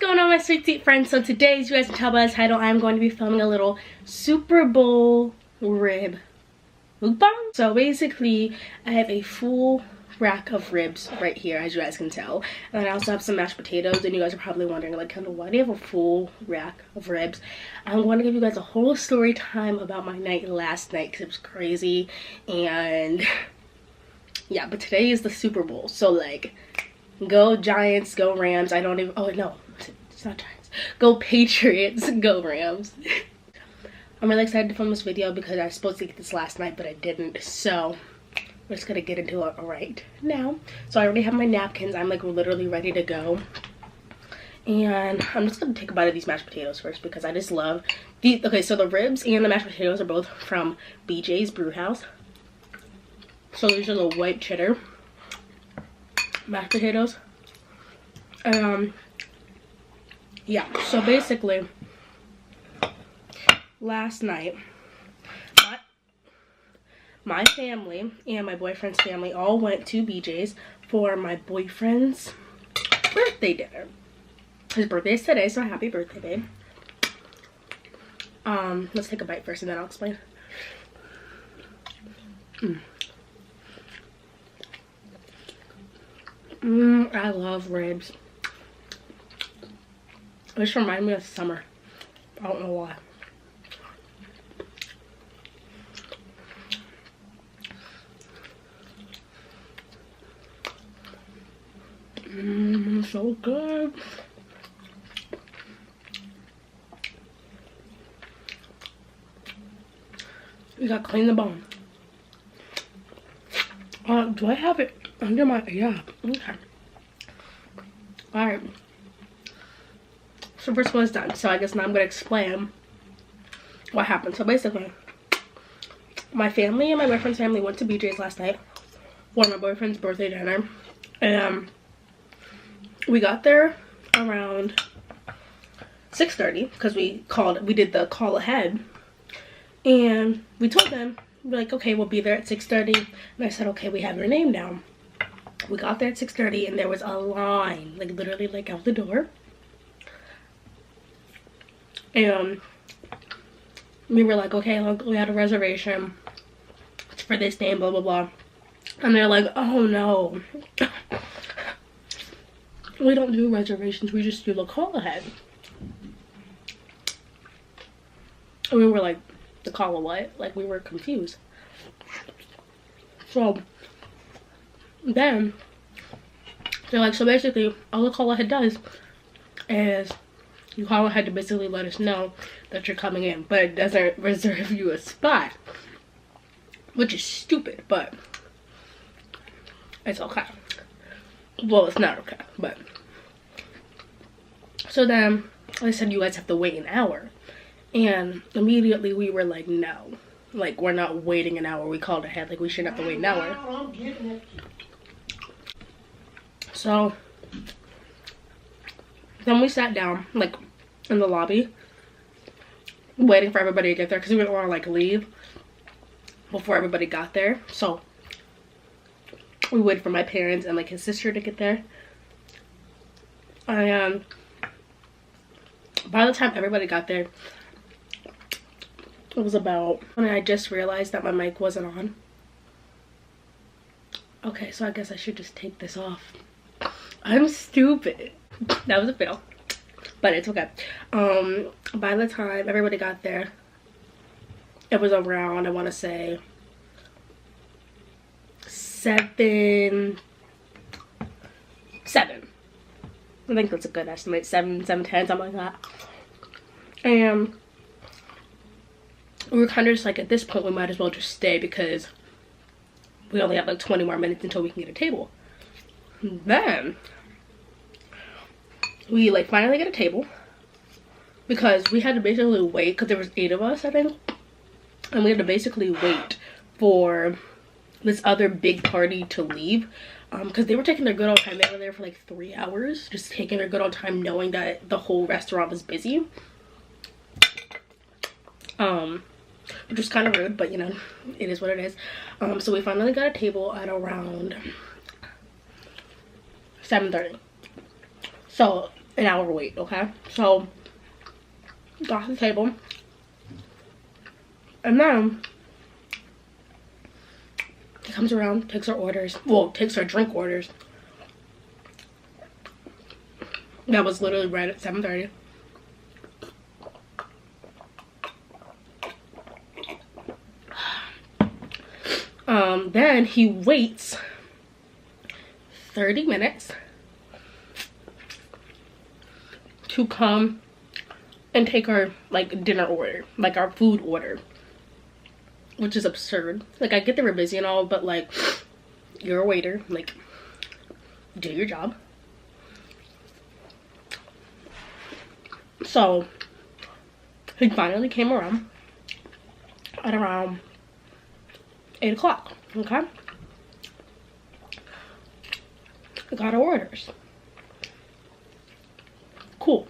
going on, my sweet friends? So today, as you guys can tell by the title, I'm going to be filming a little Super Bowl rib mukbang. So basically, I have a full rack of ribs right here, as you guys can tell, and then I also have some mashed potatoes. And you guys are probably wondering, like, Kendall, why do you have a full rack of ribs? I'm going to give you guys a whole story time about my night last night, because it was crazy. And yeah, but today is the Super Bowl, so like, go Giants, go Rams. I don't even, oh no, it's not Giants. Go Patriots, go Rams. I'm really excited to film this video because I was supposed to get this last night, but I didn't. So we're just gonna get into it right now. So I already have my napkins. I'm like literally ready to go. And I'm just gonna take a bite of these mashed potatoes first because I just love these. Okay, so the ribs and the mashed potatoes are both from BJ's Brewhouse. So these are the white cheddar mashed potatoes. Yeah, so basically last night my family and my boyfriend's family all went to BJ's for my boyfriend's birthday dinner. His birthday is today, so happy birthday, babe. Let's take a bite first and then I'll explain. I love ribs. This reminds me of summer. I don't know why. So good. You gotta clean the bone. Do I have it under my, yeah, okay. Alright. So first one is done. So I guess now I'm gonna explain what happened. So basically, my family and my boyfriend's family went to BJ's last night for my boyfriend's birthday dinner. And we got there around 6:30 because we did the call ahead. And we told them, we're like, okay, we'll be there at 6:30. And I said, okay, we have your name down. We got there at 6:30 and there was a line, like literally like out the door. And we were like, okay, look, we had a reservation. It's for this name, blah, blah, blah. And they're like, oh no. We don't do reservations, we just do the call ahead. And we were like, the call of what? Like, we were confused. So then they're like, so basically all the call ahead does is you call ahead to basically let us know that you're coming in, but it doesn't reserve you a spot, which is stupid, but it's okay. Well, it's not okay, but so then I said, you guys have to wait an hour. And immediately we were like, no, like, we're not waiting an hour. We called ahead, like, we shouldn't have to wait an hour. So then we sat down, like, in the lobby, waiting for everybody to get there because we didn't want to, like, leave before everybody got there. So we waited for my parents and, like, his sister to get there. And by the time everybody got there, it was about, and I just realized that my mic wasn't on. Okay, so I guess I should just take this off. I'm stupid. That was a fail, but it's okay. By the time everybody got there, it was around, I want to say 7. I think that's a good estimate. 7:10, something like that. And we were kind of just like, at this point we might as well just stay because we only have like 20 more minutes until we can get a table. And then we like finally get a table because we had to basically wait because there was 8 of us, I think, and we had to basically wait for this other big party to leave because they were taking their good old time. They were there for like 3 hours, just taking their good old time, knowing that the whole restaurant was busy. Which was kind of rude, but you know, it is what it is. So we finally got a table at around 7:30. So an hour wait, okay? So, got to the table. And then, he comes around, takes our orders. Well, takes our drink orders. That was literally right at 7:30. Then he waits 30 minutes to come and take our like dinner order, like our food order, which is absurd. Like, I get they were busy and all, but like, you're a waiter, like, do your job. So he finally came around at around 8 o'clock. Okay, I got our orders. Cool.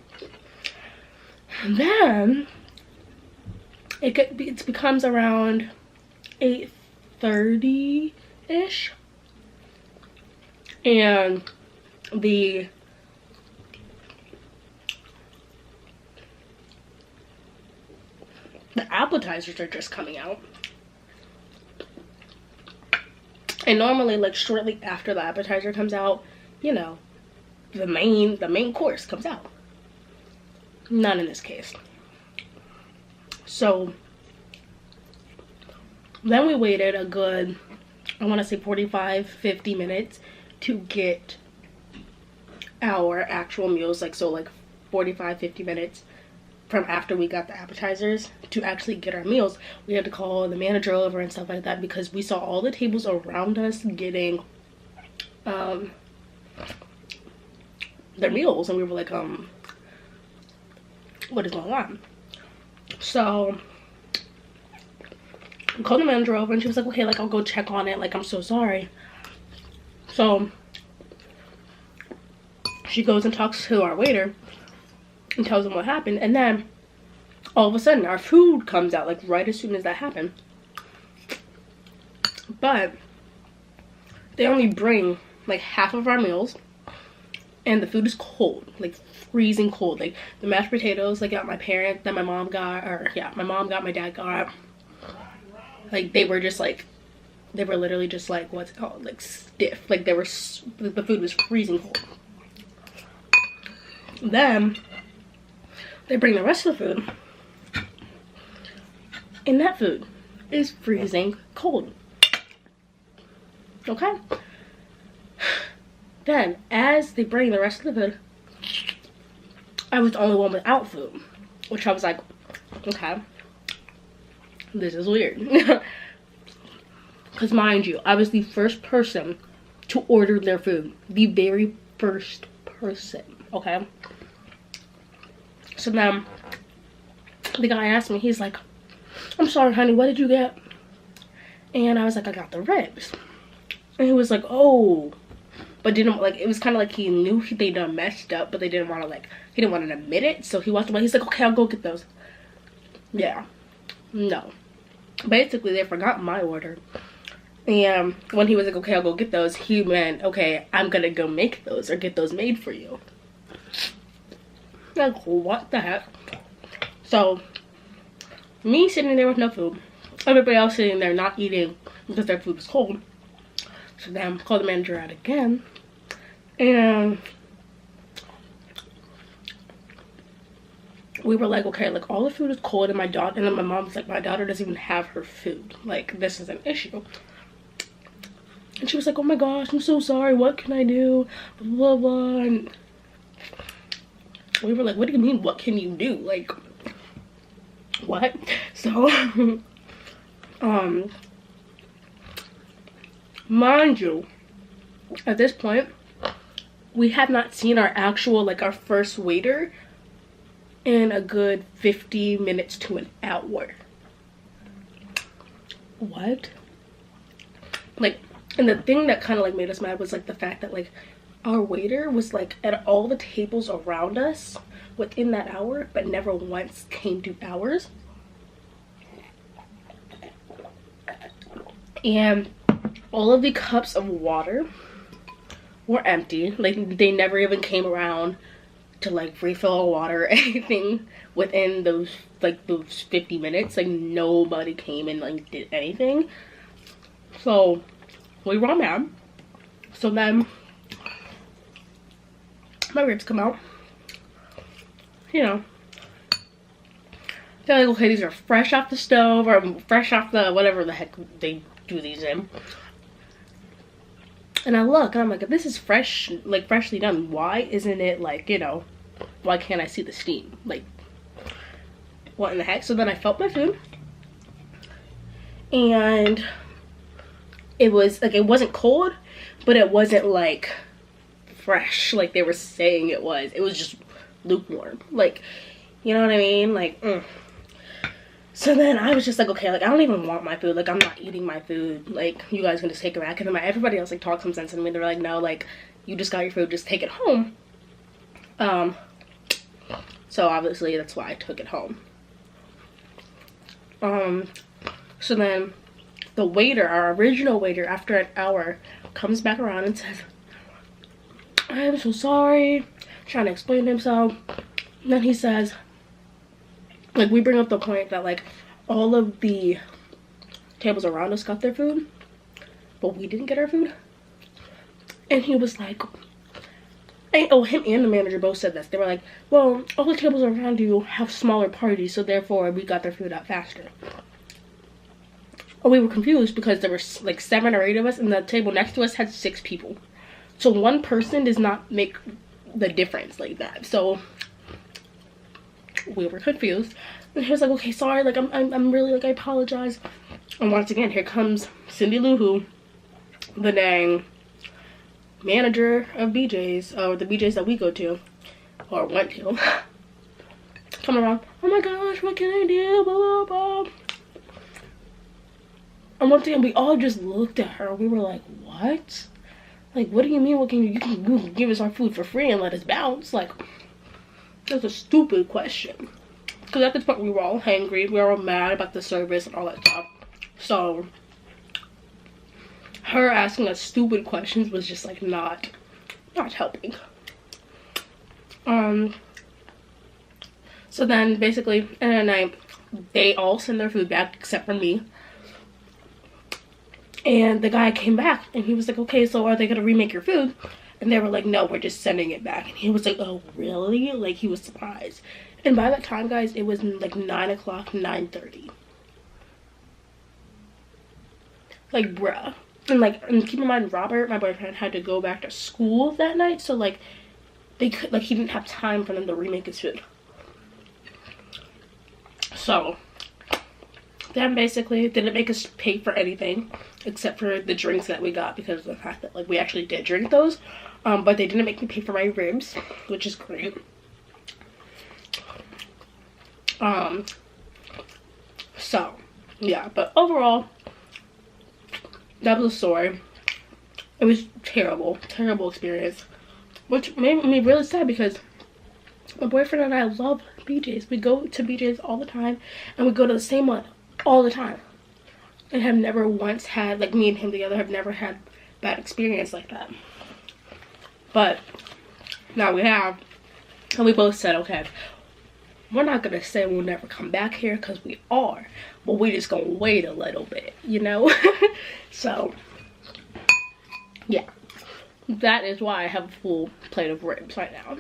And then it becomes around 8:30-ish, and the appetizers are just coming out. And normally, like, shortly after the appetizer comes out, you know, the main course comes out. Not in this case. So then we waited a good, I want to say 45-50 minutes to get our actual meals. Like, so like 45-50 minutes from after we got the appetizers to actually get our meals. We had to call the manager over and stuff like that because we saw all the tables around us getting their meals, and we were like, what is going on? So I called the manager over and she was like, okay, like, I'll go check on it, like, I'm so sorry. So she goes and talks to our waiter and tells him what happened, and then all of a sudden our food comes out, like, right as soon as that happened. But they only bring like half of our meals, and the food is cold, like freezing cold. Like, the mashed potatoes, like, got my parents, that my mom got, or yeah, my mom got, my dad got, like, they were just like, they were literally just like, what's it called, like, stiff. Like, they were, the food was freezing cold. Then they bring the rest of the food, and that food is freezing cold. Okay? Then, as they bring the rest of the food, I was the only one without food, which I was like, okay, this is weird. Because mind you, I was the first person to order their food. The very first person, okay? So then the guy asked me, he's like, I'm sorry, honey, what did you get? And I was like, I got the ribs. And he was like, oh, but didn't, like, it was kind of like he knew they done messed up, but they didn't want to, like, he didn't want to admit it. So he walked away. He's like, okay, I'll go get those. Yeah, no. Basically, they forgot my order. And when he was like, okay, I'll go get those, he meant, okay, I'm gonna go make those or get those made for you. Like, what the heck? So, me sitting there with no food, everybody else sitting there not eating because their food was cold. So then called the manager out again, and we were like, okay, like, all the food is cold, and my daughter, and then my mom was like, my daughter doesn't even have her food, like, this is an issue. And she was like, oh my gosh, I'm so sorry, what can I do, blah blah blah. And we were like, what do you mean, what can you do? Like, what? So mind you, at this point, we have not seen our actual, like, our first waiter in a good 50 minutes to an hour. What? Like, and the thing that kind of, like, made us mad was, like, the fact that, like, our waiter was, like, at all the tables around us within that hour, but never once came to ours. And all of the cups of water were empty. Like, they never even came around to like refill water or anything within those 50 minutes. Like nobody came and like did anything. So we were all mad. So then my ribs come out. You know, they're like, okay, these are fresh off the stove or fresh off the whatever the heck they do these in. And I look and I'm like, if this is fresh, like freshly done, why isn't it like, you know, why can't I see the steam? Like, what in the heck? So then I felt my food, and it was like, it wasn't cold, but it wasn't like fresh like they were saying it was. It was just lukewarm, like, you know what I mean? Like, So then I was just like, okay, like I don't even want my food, like I'm not eating my food, like you guys can just take it back. And then everybody else like talked some sense into me. They're like, no, like you just got your food, just take it home. So obviously that's why I took it home. So then the waiter, our original waiter, after an hour comes back around and says, I am so sorry, trying to explain himself. And then he says, like, we bring up the point that like all of the tables around us got their food, but we didn't get our food. And he was like, him and the manager both said this. They were like, well, all the tables around you have smaller parties, so therefore we got their food out faster. We were confused because there were like 7 or 8 of us, and the table next to us had 6 people. So one person does not make the difference like that. So we were confused. And he was like, okay, sorry, like I'm really, like, I apologize. And once again, here comes Cindy Lou Who, the dang manager of BJ's, or the BJ's that we go to, or went to, come around, oh my gosh, what can I do, blah, blah, blah. And once again, we all just looked at her. We were like, what? Like, what do you mean, what can you can give us our food for free and let us bounce? Like, that's a stupid question. Because at this point, we were all hangry. We were all mad about the service and all that stuff. So her asking us stupid questions was just like not helping. So then basically in the night, they all send their food back except for me. And the guy came back and he was like, okay, so are they gonna remake your food? And they were like, no, we're just sending it back. And he was like, oh really? Like, he was surprised. And by that time, guys, it was like 9 o'clock, 9:30. Like, bruh. And like, and keep in mind, Robert, my boyfriend, had to go back to school that night, so like they could, like, he didn't have time for them to remake his food. So then basically didn't make us pay for anything except for the drinks that we got, because of the fact that like we actually did drink those, but they didn't make me pay for my ribs, which is great. So yeah, but overall that was a story. It was terrible experience, which made me really sad because my boyfriend and I love BJ's. We go to BJ's all the time, and we go to the same one all the time, and have never once had, like, me and him together have never had bad experience like that. But now we have, and we both said, okay, we're not gonna say we'll never come back here, because we are, but we just gonna wait a little bit, you know. So yeah, that is why I have a full plate of ribs right now.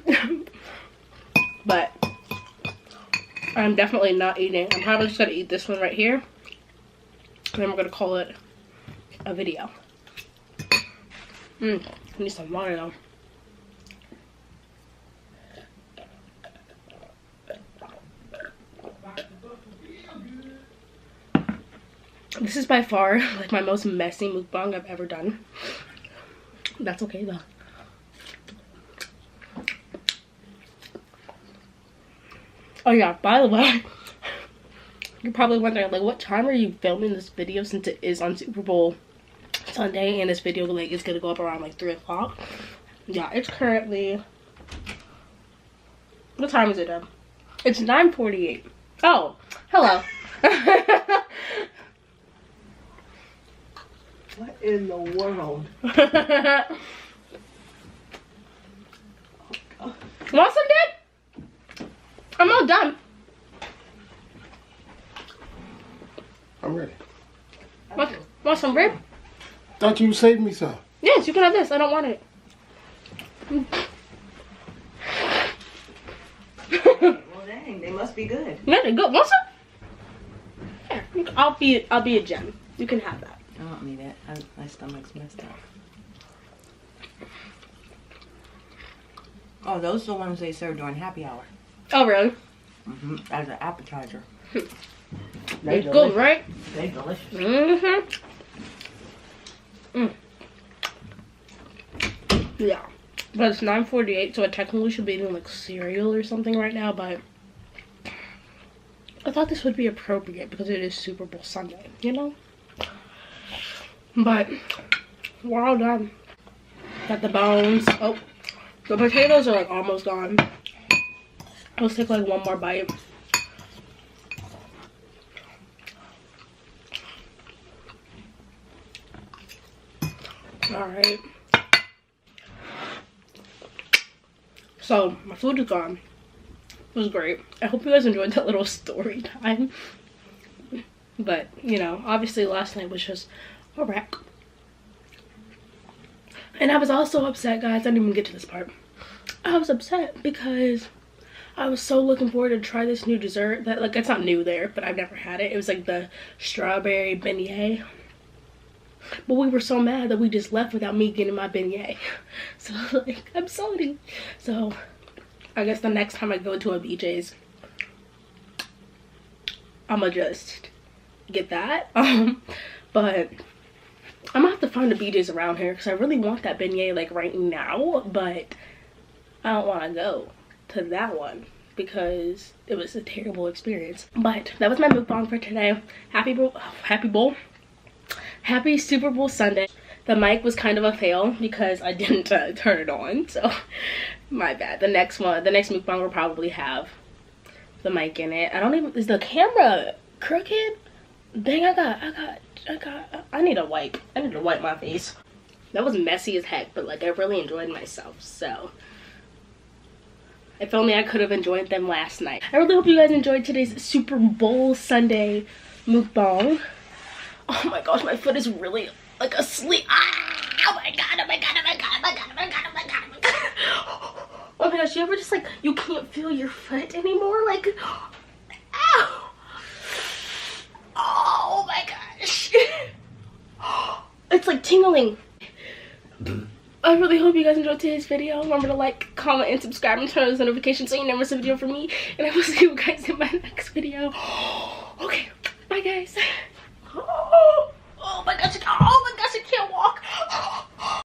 But I'm definitely not eating. I'm probably just gonna eat this one right here, and then we're gonna call it a video. I need some water though. This is by far like my most messy mukbang I've ever done. That's okay though. Oh yeah, by the way, you're probably wondering, like, what time are you filming this video, since it is on Super Bowl Sunday and this video like is gonna go up around like 3 o'clock. Yeah, it's currently, what time is it, Deb? It's 9:48. Oh, hello. What in the world? Want some, Deb? I'm all done. I'm ready. Want some rib? Thought you saved me some. Yes, you can have this. I don't want it. Well, dang, they must be good. Yeah, they're good. Want some? Here, I'll be a gem. You can have that. I don't need it. My stomach's messed up. Oh, those are the ones they serve during happy hour. Oh, really? Mm-hmm. As an appetizer. It's good, right? They're delicious. Mm-hmm. Yeah. But it's 9:48, so I technically should be eating like cereal or something right now, but I thought this would be appropriate because it is Super Bowl Sunday, you know? But we're all done. Got the bones. Oh, the potatoes are like almost gone. Let's take like one more bite. Alright. So, my food is gone. It was great. I hope you guys enjoyed that little story time. But, you know, obviously last night was just a wreck. And I was also upset, guys. I didn't even get to this part. I was upset because I was so looking forward to try this new dessert that, like, it's not new there, but I've never had it. It was like the strawberry beignet. But we were so mad that we just left without me getting my beignet. So, like, I'm sorry. So, I guess the next time I go to a BJ's, I'ma just get that. But I'm gonna have to find a BJ's around here because I really want that beignet, like, right now. But I don't want to go to that one because it was a terrible experience. But that was my mukbang for today. Happy Super Bowl Sunday. The mic was kind of a fail because I didn't turn it on, so my bad. The next mukbang will probably have the mic in it. Is the camera crooked? Dang, I need a wipe. I need to wipe my face. That was messy as heck, but like I really enjoyed myself, so if only I could have enjoyed them last night. I really hope you guys enjoyed today's Super Bowl Sunday mukbang. Oh my gosh, my foot is really like asleep. Ah, oh my god, oh my god, oh my god, oh my god, oh my god, oh my god, oh my god. Oh my gosh, you ever just like, you can't feel your foot anymore? Like, ow. Oh my gosh. It's like tingling. I really hope you guys enjoyed today's video. Remember to like, comment, and subscribe, and turn on those notifications so you never miss a video from me. And I will see you guys in my next video. Okay, bye guys.